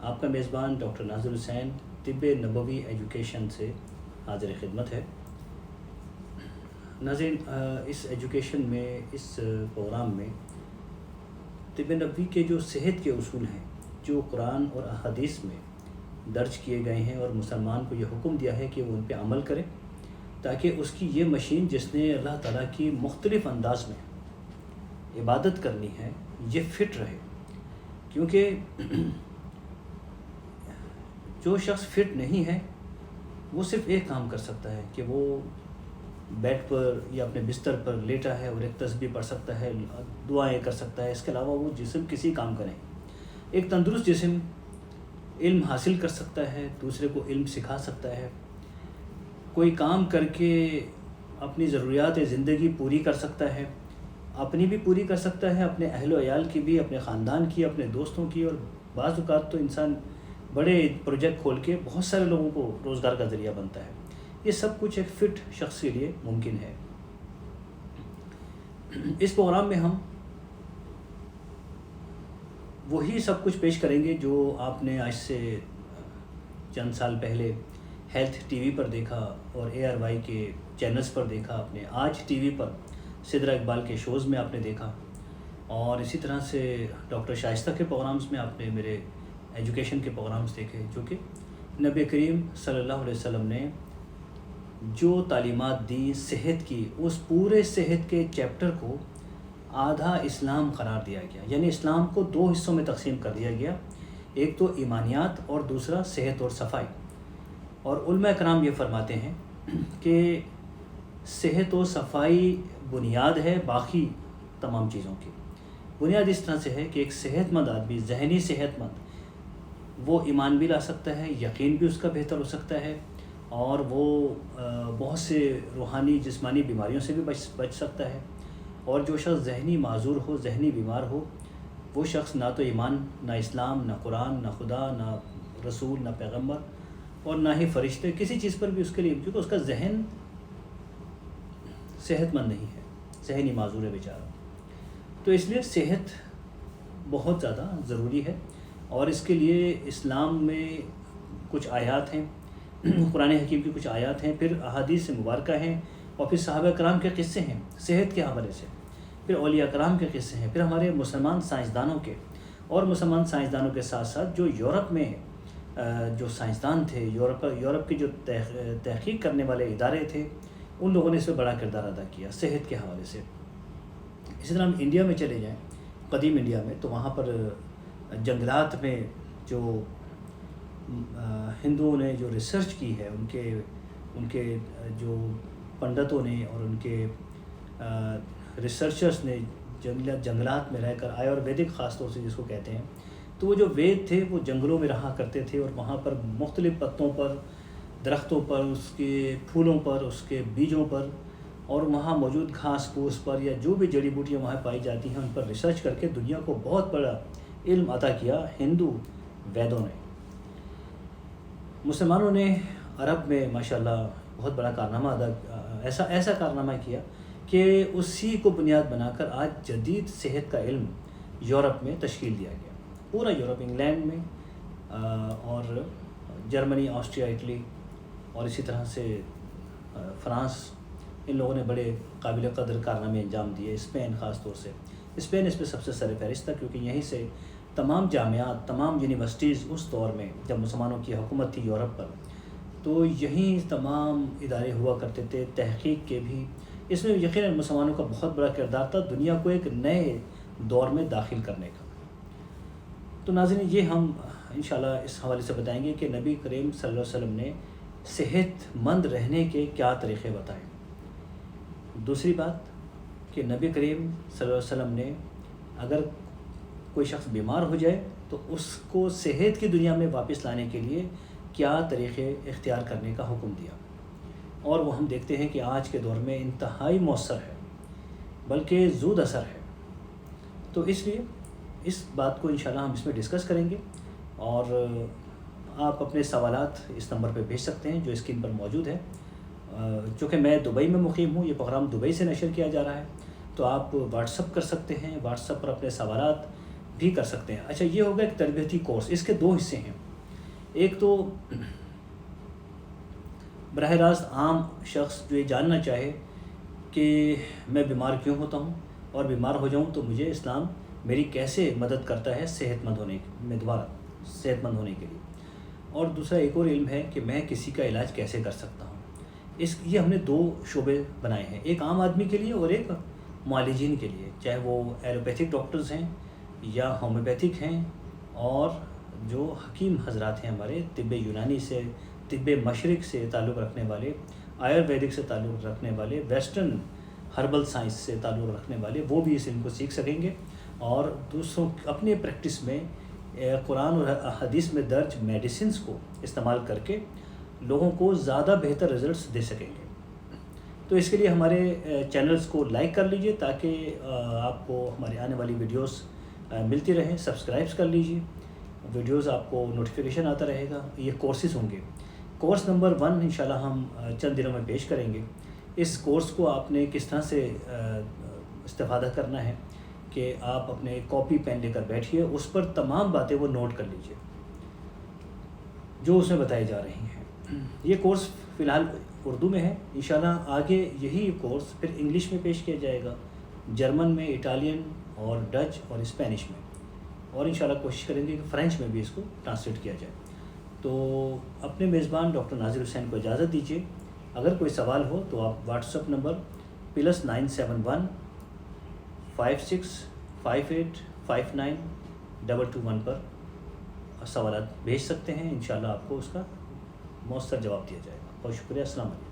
آپ کا میزبان ڈاکٹر ناظر حسین طب نبوی ایجوکیشن سے حاضر خدمت ہے۔ ناظرین، اس ایجوکیشن میں، اس پروگرام میں طب نبوی کے جو صحت کے اصول ہیں، جو قرآن اور احادیث میں درج کیے گئے ہیں اور مسلمان کو یہ حکم دیا ہے کہ وہ ان پہ عمل کرے، تاکہ اس کی یہ مشین جس نے اللہ تعالیٰ کی مختلف انداز میں عبادت کرنی ہے، یہ فٹ رہے۔ کیونکہ جو شخص فٹ نہیں ہے وہ صرف ایک کام کر سکتا ہے کہ وہ بیڈ پر یا اپنے بستر پر لیٹا ہے اور ایک تسبیح پڑھ سکتا ہے، دعائیں کر سکتا ہے، اس کے علاوہ وہ جسم کسی کام کا نہیں۔ ایک تندرست جسم علم حاصل کر سکتا ہے، دوسرے کو علم سکھا سکتا ہے، کوئی کام کر کے اپنی ضروریات زندگی پوری کر سکتا ہے، اپنی بھی پوری کر سکتا ہے، اپنے اہل و عیال کی بھی، اپنے خاندان کی، اپنے دوستوں کی، اور بعض اوقات تو انسان بڑے پروجیکٹ کھول کے بہت سارے لوگوں کو روزگار کا ذریعہ بنتا ہے۔ یہ سب کچھ ایک فٹ شخص کے لیے ممکن ہے۔ اس پروگرام میں ہم وہی سب کچھ پیش کریں گے جو آپ نے آج سے چند سال پہلے ہیلتھ ٹی وی پر دیکھا اور ARY کے چینلز پر دیکھا، آپ نے آج ٹی وی پر سدرہ اقبال کے شوز میں آپ نے دیکھا، اور اسی طرح سے ڈاکٹر شائستہ کے پروگرامز میں آپ نے میرے ایجوکیشن کے پروگرامز دیکھے، جو کہ نبی کریم صلی اللہ علیہ وسلم نے جو تعلیمات دی صحت کی، اس پورے صحت کے چیپٹر کو آدھا اسلام قرار دیا گیا۔ یعنی اسلام کو دو حصوں میں تقسیم کر دیا گیا، ایک تو ایمانیات اور دوسرا صحت اور صفائی۔ اور علماء کرام یہ فرماتے ہیں کہ صحت و صفائی بنیاد ہے باقی تمام چیزوں کی۔ بنیاد اس طرح سے ہے کہ ایک صحت مند آدمی، ذہنی صحت مند، وہ ایمان بھی لا سکتا ہے، یقین بھی اس کا بہتر ہو سکتا ہے، اور وہ بہت سے روحانی جسمانی بیماریوں سے بھی بچ سکتا ہے۔ اور جو شخص ذہنی معذور ہو، ذہنی بیمار ہو، وہ شخص نہ تو ایمان، نہ اسلام، نہ قرآن، نہ خدا، نہ رسول، نہ پیغمبر، اور نہ ہی فرشتے، کسی چیز پر بھی اس کے لیے، کیونکہ اس کا ذہن صحت مند نہیں ہے، ذہنی معذور ہے بیچارہ۔ تو اس لیے صحت بہت زیادہ ضروری ہے، اور اس کے لیے اسلام میں کچھ آیات ہیں، قرآن حکیم کی کچھ آیات ہیں، پھر احادیث مبارکہ ہیں، اور پھر صحابہ کرام کے قصے ہیں صحت کے حوالے سے، پھر اولیاء کرام کے قصے ہیں، پھر ہمارے مسلمان سائنسدانوں کے، اور مسلمان سائنسدانوں کے ساتھ ساتھ جو یورپ میں جو سائنسدان تھے، یورپ کے جو تحقیق کرنے والے ادارے تھے، ان لوگوں نے اس میں بڑا کردار ادا کیا صحت کے حوالے سے۔ اسی طرح ہم انڈیا میں چلے جائیں، قدیم انڈیا میں، تو وہاں پر جنگلات میں جو ہندوؤں نے جو ریسرچ کی ہے، ان کے جو پنڈتوں نے اور ان کے ریسرچرز نے جنگلات میں رہ کر، آیورویدک خاص طور سے جس کو کہتے ہیں، تو وہ جو وید تھے وہ جنگلوں میں رہا کرتے تھے، اور وہاں پر مختلف پتوں پر، درختوں پر، اس کے پھولوں پر، اس کے بیجوں پر، اور وہاں موجود گھاس پھوس پر، یا جو بھی جڑی بوٹیاں وہاں پائی جاتی ہیں، ان پر ریسرچ کر کے دنیا کو بہت بڑا علم عطا کیا ہندو ویدوں نے۔ مسلمانوں نے عرب میں ماشاءاللہ بہت بڑا کارنامہ ایسا کارنامہ کیا کہ اسی کو بنیاد بنا کر آج جدید صحت کا علم یورپ میں تشکیل دیا گیا۔ پورا یورپ، انگلینڈ میں، اور جرمنی، آسٹریا، اٹلی، اور اسی طرح سے فرانس، ان لوگوں نے بڑے قابل قدر کارنامے انجام دیے۔ اسپین خاص طور سے، اسپین اس پہ سب سے سر فہرست تھا، کیونکہ یہیں سے تمام جامعات، تمام یونیورسٹیز اس دور میں جب مسلمانوں کی حکومت تھی یورپ پر، تو یہیں تمام ادارے ہوا کرتے تھے تحقیق کے بھی۔ اس میں یقیناً مسلمانوں کا بہت بڑا کردار تھا دنیا کو ایک نئے دور میں داخل کرنے کا۔ تو ناظرین، یہ ہم انشاءاللہ اس حوالے سے بتائیں گے کہ نبی کریم صلی اللہ علیہ وسلم نے صحت مند رہنے کے کیا طریقے بتائے۔ دوسری بات کہ نبی کریم صلی اللہ علیہ وسلم نے اگر کوئی شخص بیمار ہو جائے تو اس کو صحت کی دنیا میں واپس لانے کے لیے کیا طریقے اختیار کرنے کا حکم دیا، اور وہ ہم دیکھتے ہیں کہ آج کے دور میں انتہائی مؤثر ہے، بلکہ زود اثر ہے۔ تو اس لیے اس بات کو انشاءاللہ ہم اس میں ڈسکس کریں گے، اور آپ اپنے سوالات اس نمبر پہ بھیج سکتے ہیں جو اسکرین پر موجود ہے۔ چونکہ میں دبئی میں مقیم ہوں، یہ پروگرام دبئی سے نشر کیا جا رہا ہے، تو آپ واٹس اپ کر سکتے ہیں، واٹس اپ پر اپنے سوالات بھی کر سکتے ہیں۔ اچھا، یہ ہوگا ایک تربیتی کورس، اس کے دو حصے ہیں۔ ایک تو براہ راست عام شخص جو یہ جاننا چاہے کہ میں بیمار کیوں ہوتا ہوں، اور بیمار ہو جاؤں تو مجھے اسلام میری کیسے مدد کرتا ہے صحت مند ہونے میں، دوبارہ صحت مند ہونے کے لیے۔ اور دوسرا ایک اور علم ہے کہ میں کسی کا علاج کیسے کر سکتا ہوں۔ یہ ہم نے دو شعبے بنائے ہیں، ایک عام آدمی کے لیے اور ایک معالجین کے لیے، چاہے وہ ایلوپیتھک ڈاکٹرز ہیں یا ہومیوپیتھک ہیں، اور جو حکیم حضرات ہیں ہمارے طب یونانی سے، طب مشرق سے تعلق رکھنے والے، آیورویدک سے تعلق رکھنے والے، ویسٹرن ہربل سائنس سے تعلق رکھنے والے، وہ بھی اس علم کو سیکھ سکیں گے، اور دوسروں اپنے پریکٹس میں قرآن اور حدیث میں درج میڈیسنز کو استعمال کر کے لوگوں کو زیادہ بہتر رزلٹس دے سکیں گے۔ تو اس کے لیے ہمارے چینلز کو لائک کر لیجئے تاکہ آپ کو ہماری آنے والی ویڈیوز ملتی رہیں، سبسکرائبس کر لیجئے، ویڈیوز آپ کو نوٹیفیکیشن آتا رہے گا۔ یہ کورسز ہوں گے، کورس نمبر 1 انشاءاللہ ہم چند دنوں میں پیش کریں گے۔ اس کورس کو آپ نے کس طرح سے استفادہ کرنا ہے کہ آپ اپنے کاپی پین لے کر بیٹھیے، اس پر تمام باتیں وہ نوٹ کر لیجئے جو اس میں بتائی جا رہی ہیں۔ یہ کورس فی الحال اردو میں ہے، انشاءاللہ آگے یہی کورس پھر انگلش میں پیش کیا جائے گا، جرمن میں، اٹالین اور ڈچ اور اسپینش میں، اور انشاءاللہ کوشش کریں گے کہ فرینچ میں بھی اس کو ٹرانسلیٹ کیا جائے۔ تو اپنے میزبان ڈاکٹر ناظر حسین کو اجازت دیجیے۔ اگر کوئی سوال ہو تو آپ واٹس ایپ نمبر +971 56 58 59 221 پر سوالات بھیج سکتے ہیں، انشاءاللہ آپ کو اس کا مؤثر جواب دیا جائے گا۔ بہت شکریہ، السلام علیکم۔